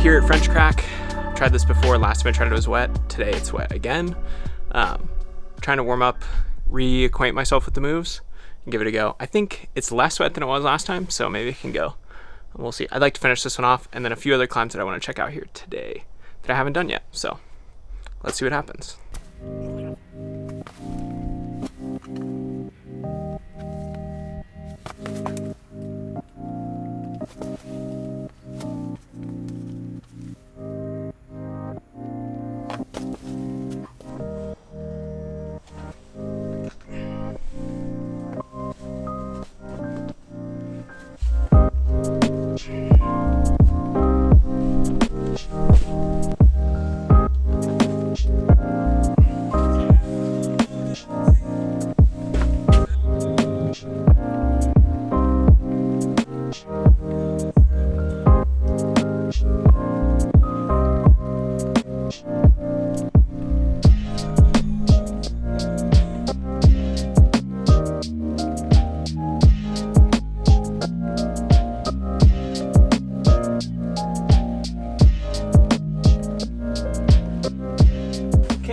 here at French Crack. Tried this before. Last time I tried it was wet. Today it's wet again. Trying to warm up, reacquaint myself with the moves, and give it a go. I think it's less wet than it was last time, so maybe it can go. We'll see. I'd like to finish this one off, and then a few other climbs that I want to check out here today that I haven't done yet. So let's see what happens.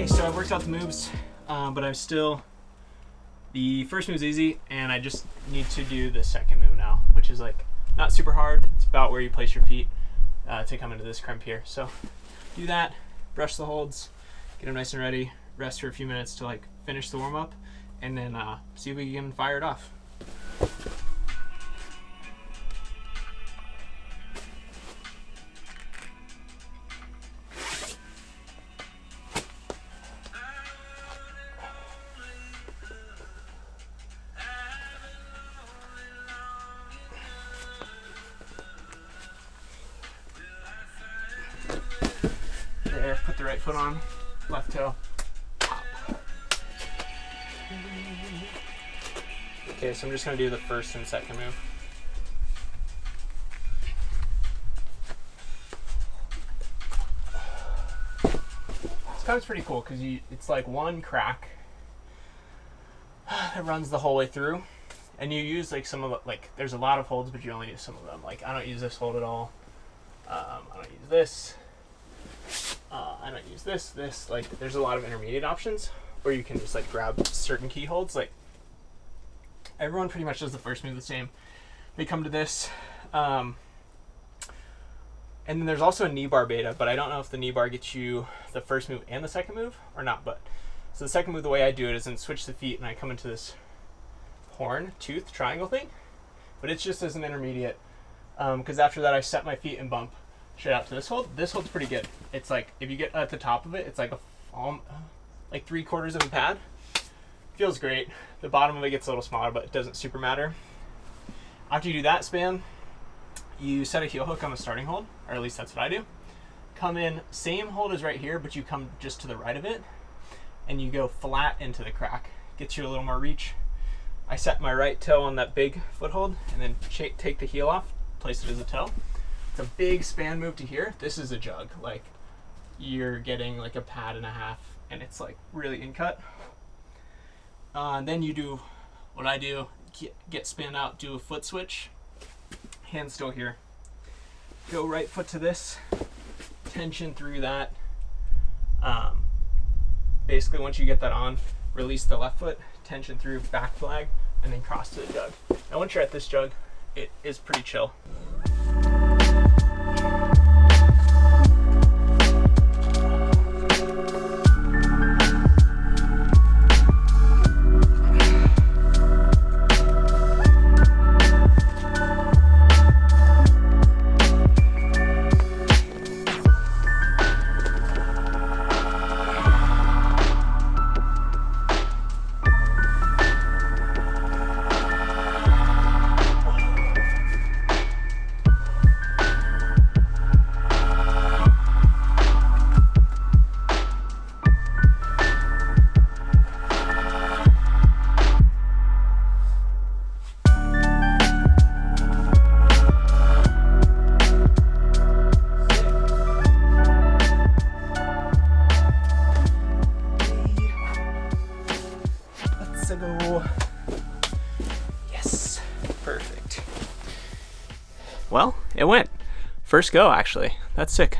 So I worked out the moves, but I'm still, the first move is easy, and I just need to do the second move now, which is like not super hard. It's about where you place your feet to come into this crimp here. So do that, brush the holds, get them nice and ready, rest for a few minutes to like finish the warm up, and then see if we can fire it off. There, put the right foot on, left toe, pop. Okay, so I'm just gonna do the first and second move. This climb's pretty cool because it's like one crack that runs the whole way through, and you use like some of the, like there's a lot of holds, but you only use some of them. Like I don't use this hold at all. I don't use this. I don't use this, like there's a lot of intermediate options where you can just like grab certain key holds. Like everyone pretty much does the first move the same. They come to this, and then there's also a knee bar beta, but I don't know if the knee bar gets you the first move and the second move or not. But so the second move, the way I do it is then switch the feet and I come into this horn, tooth, triangle thing, but it's just as an intermediate, because after that I set my feet and bump straight out to this hold. This hold's pretty good. It's like, if you get at the top of it, it's like like 3/4 of a pad. Feels great. The bottom of it gets a little smaller, but it doesn't super matter. After you do that span, you set a heel hook on the starting hold, or at least that's what I do. Come in, same hold as right here, but you come just to the right of it, and you go flat into the crack. Gets you a little more reach. I set my right toe on that big foothold, and then take the heel off, place it as a toe. It's a big span move to here. This is a jug. Like you're getting like a pad and a half, and it's like really in cut. Then you do what I do, get spanned out, do a foot switch, hand still here. Go right foot to this, tension through that. Basically once you get that on, release the left foot, tension through, back flag, and then cross to the jug. Now once you're at this jug, it is pretty chill. first go, actually. That's sick.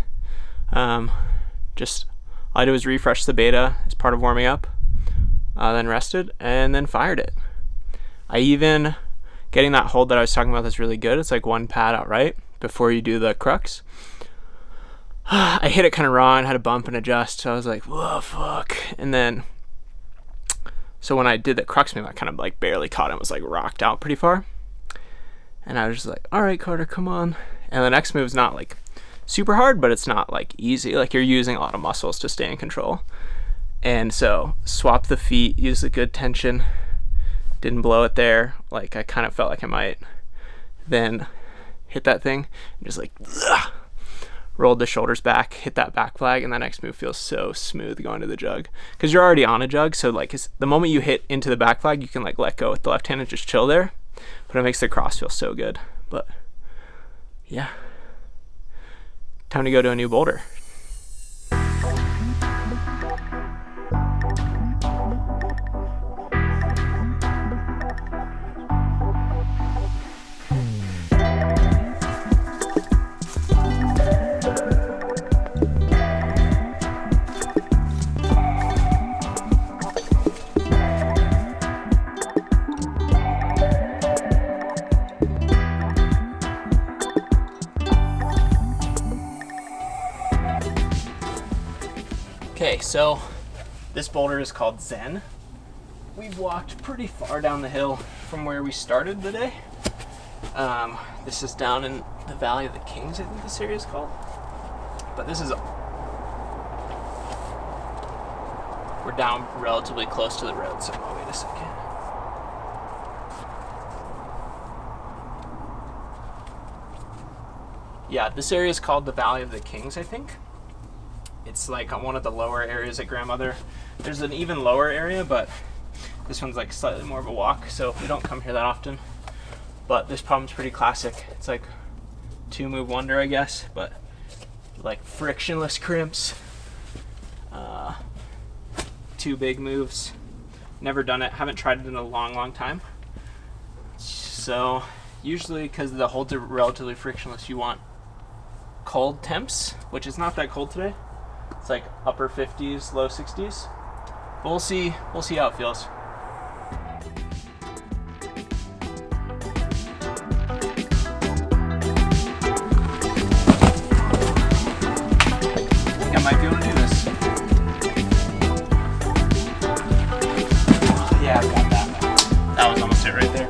Just all I did was refresh the beta as part of warming up, then rested, and then fired it. I even, getting that hold that I was talking about that's really good, it's like one pad out right before you do the crux. I hit it kind of wrong, had to bump and adjust, so I was like, whoa, fuck. And then, so when I did the crux move, I kind of like barely caught it, and was like rocked out pretty far. And I was just like, all right, Carter, come on. And the next move is not like super hard, but it's not like easy. Like you're using a lot of muscles to stay in control. And so swap the feet, use a good tension, didn't blow it there. Like I kind of felt like I might. Then hit that thing and just like, ugh, rolled the shoulders back, hit that back flag, and that next move feels so smooth going to the jug. Because you're already on a jug, so like the moment you hit into the back flag, you can like let go with the left hand and just chill there. But it makes the cross feel so good. But yeah, time to go to a new boulder. Okay, so this boulder is called Zen. We've walked pretty far down the hill from where we started the day. This is down in the Valley of the Kings, I think this area is called. But this is, we're down relatively close to the road, so oh, wait a second. Yeah, this area is called the Valley of the Kings, I think. It's like on one of the lower areas at Grandmother. There's an even lower area, but this one's like slightly more of a walk, so we don't come here that often. But this problem's pretty classic. It's like 2-move wonder, I guess, but like frictionless crimps, 2 big moves. Never done it, haven't tried it in a long time. So usually, because the holds are relatively frictionless, you want cold temps, which is not that cold today. It's like upper 50s, low 60s. But we'll see how it feels. I think I might be able to do this. Yeah, I've got that. That was almost it right there.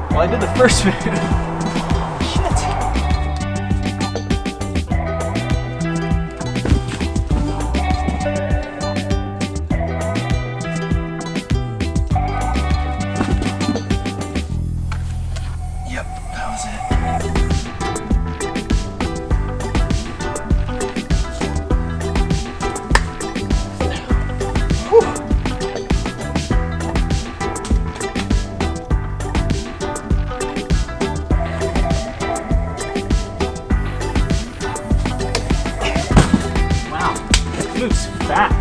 Well, I did the first move. Shit. Yep, that was it. Whew. Moves back.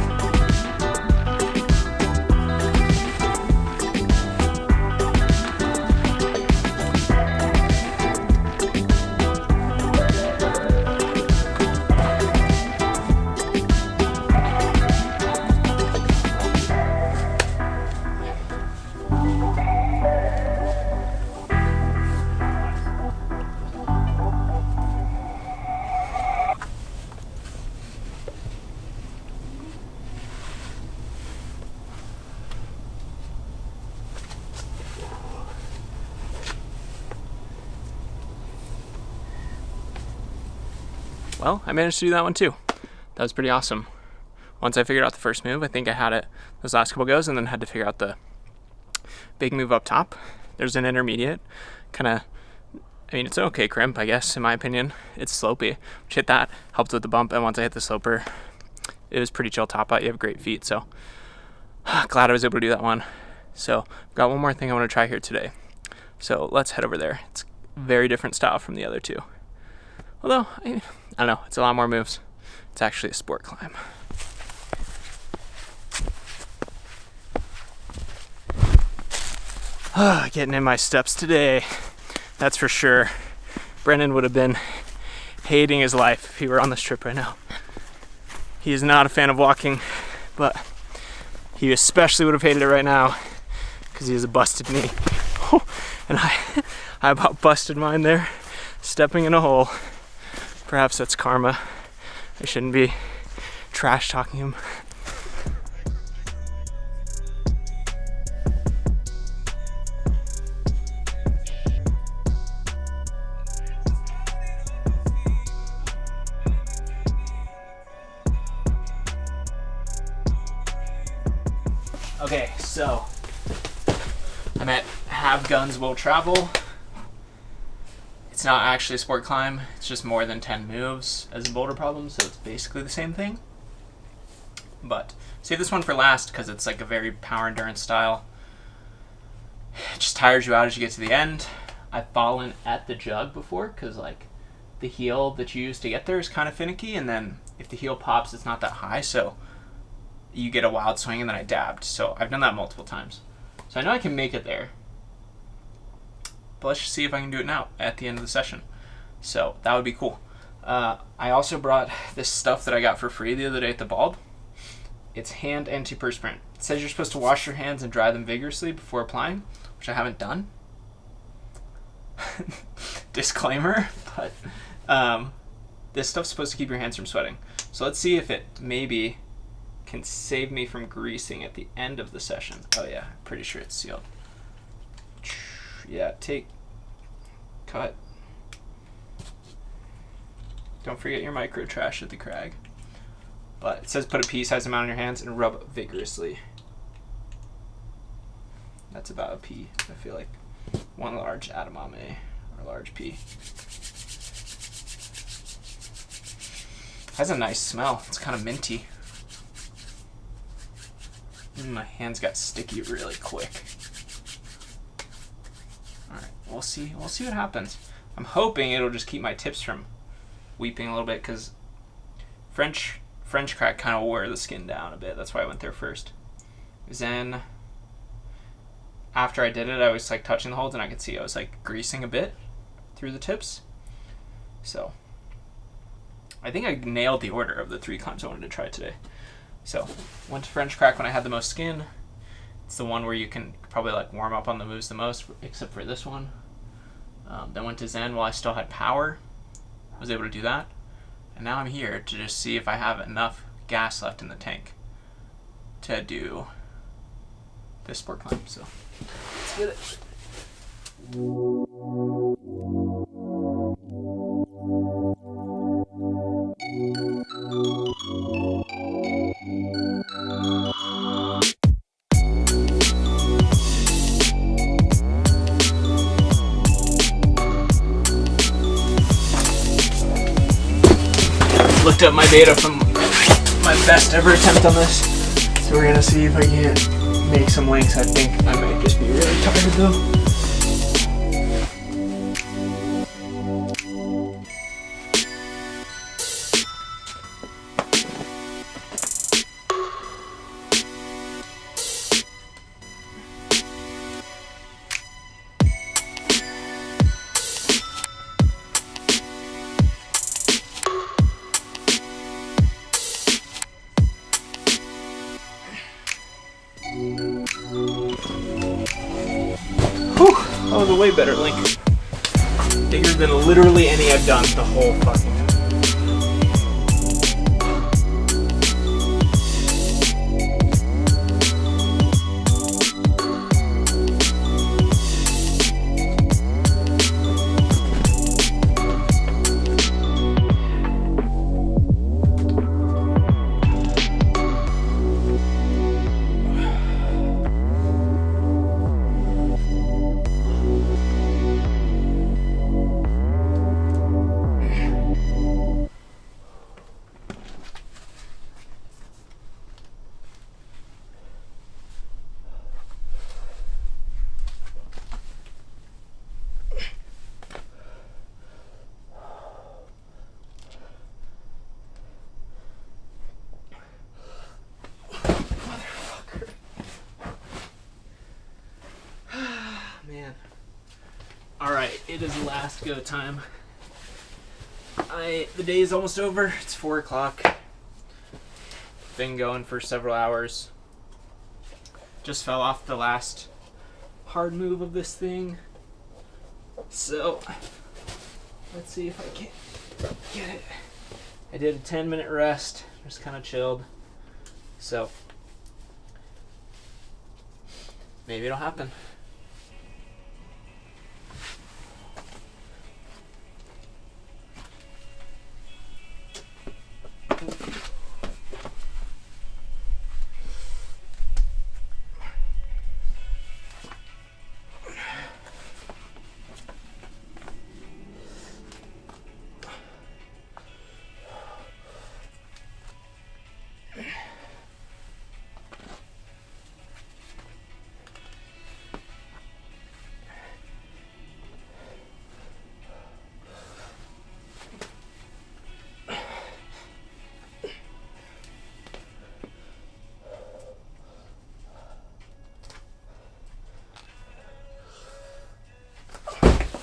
Well, I managed to do that one too. That was pretty awesome. Once I figured out the first move, I think I had it those last couple goes, and then had to figure out the big move up top. There's an intermediate, kind of, I mean, it's an okay crimp, I guess, in my opinion. It's slopey, which hit that, helped with the bump, and once I hit the sloper, it was pretty chill top out. You have great feet, so glad I was able to do that one. So, got one more thing I want to try here today. So let's head over there. It's a very different style from the other two. Although, I don't know, it's a lot more moves. It's actually a sport climb. Getting in my steps today, that's for sure. Brendan would have been hating his life if he were on this trip right now. He is not a fan of walking, but he especially would have hated it right now because he has a busted knee. And I about busted mine there, stepping in a hole. Perhaps that's karma. I shouldn't be trash talking him. Okay, so I'm at Have Guns Will Travel. It's not actually a sport climb, it's just more than 10 moves as a boulder problem, so it's basically the same thing. But save this one for last because it's like a very power endurance style. It just tires you out as you get to the end. I've fallen at the jug before because like the heel that you use to get there is kind of finicky, and then if the heel pops it's not that high, so you get a wild swing, and then I dabbed. So I've done that multiple times. So I know I can make it there. But let's just see if I can do it now at the end of the session. So that would be cool. I also brought this stuff that I got for free the other day at the bulb. It's hand antiperspirant. It says you're supposed to wash your hands and dry them vigorously before applying, which I haven't done. Disclaimer, but this stuff's supposed to keep your hands from sweating. So let's see if it maybe can save me from greasing at the end of the session. Oh yeah, pretty sure it's sealed. Yeah, cut. Don't forget your micro trash at the crag. But it says put a pea-sized amount on your hands and rub vigorously. That's about a pea, I feel like. One large edamame, or large pea. Has a nice smell. It's kind of minty. My hands got sticky really quick. Alright, we'll see what happens. I'm hoping it'll just keep my tips from weeping a little bit, because French Crack kind of wore the skin down a bit. That's why I went there first. Zen, after I did it, I was like touching the holes and I could see I was like greasing a bit through the tips. So I think I nailed the order of the 3 climbs I wanted to try today. So went to French Crack when I had the most skin. It's the one where you can probably like warm up on the moves the most, except for this one. Then went to Zen while I still had power. Was able to do that. And now I'm here to just see if I have enough gas left in the tank to do this sport climb. So let's get it. Looked up my data from my best ever attempt on this, so we're gonna see if I can make some links. I think I might just be really tired though. That was a way better link. Bigger than literally any I've done the whole fucking time. last go time. The day is almost over. It's 4 o'clock. Been going for several hours. Just fell off the last hard move of this thing. So let's see if I can get it. I did a 10-minute rest. Just kind of chilled. So maybe it'll happen.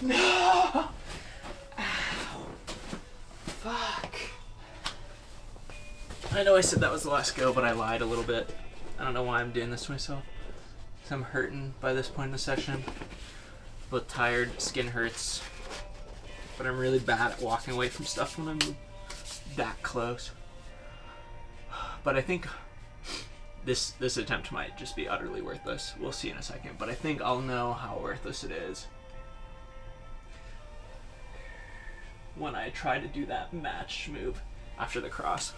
No! Ow. Fuck. I know I said that was the last go, but I lied a little bit. I don't know why I'm doing this to myself. So I'm hurting by this point in the session. But tired, skin hurts. But I'm really bad at walking away from stuff when I'm that close. But I think this attempt might just be utterly worthless. We'll see in a second. But I think I'll know how worthless it is when I try to do that match move after the cross.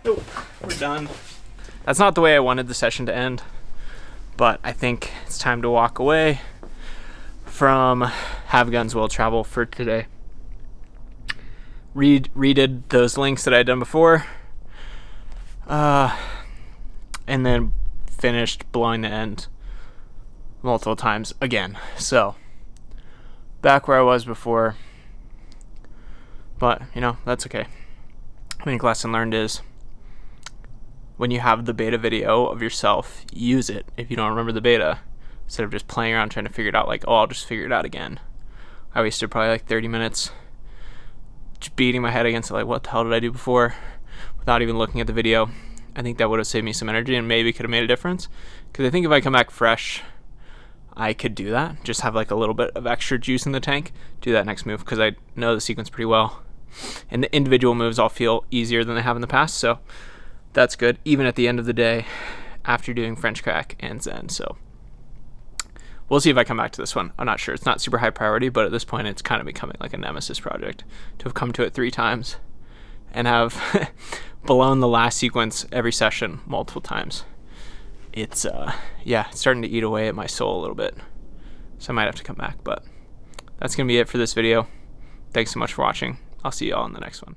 Nope, we're done. That's not the way I wanted the session to end, but I think it's time to walk away from Have Guns Will Travel for today. Redid those links that I had done before, and then finished blowing the end multiple times again. So back where I was before, but you know, that's okay. I think lesson learned is when you have the beta video of yourself, use it if you don't remember the beta, instead of just playing around trying to figure it out like, oh, I'll just figure it out again. I wasted probably like 30 minutes just beating my head against it, like, what the hell did I do before, without even looking at the video. I think that would have saved me some energy and maybe could have made a difference, because I think if I come back fresh, I could do that, just have like a little bit of extra juice in the tank, do that next move, because I know the sequence pretty well, and the individual moves all feel easier than they have in the past, so that's good, even at the end of the day after doing French Crack and Zen. So we'll see if I come back to this one. I'm not sure. It's not super high priority, but at this point it's kind of becoming like a nemesis project to have come to it 3 times and have blown the last sequence every session multiple times. It's yeah, it's starting to eat away at my soul a little bit, so I might have to come back. But that's gonna be it for this video. Thanks so much for watching. I'll see you all in the next one.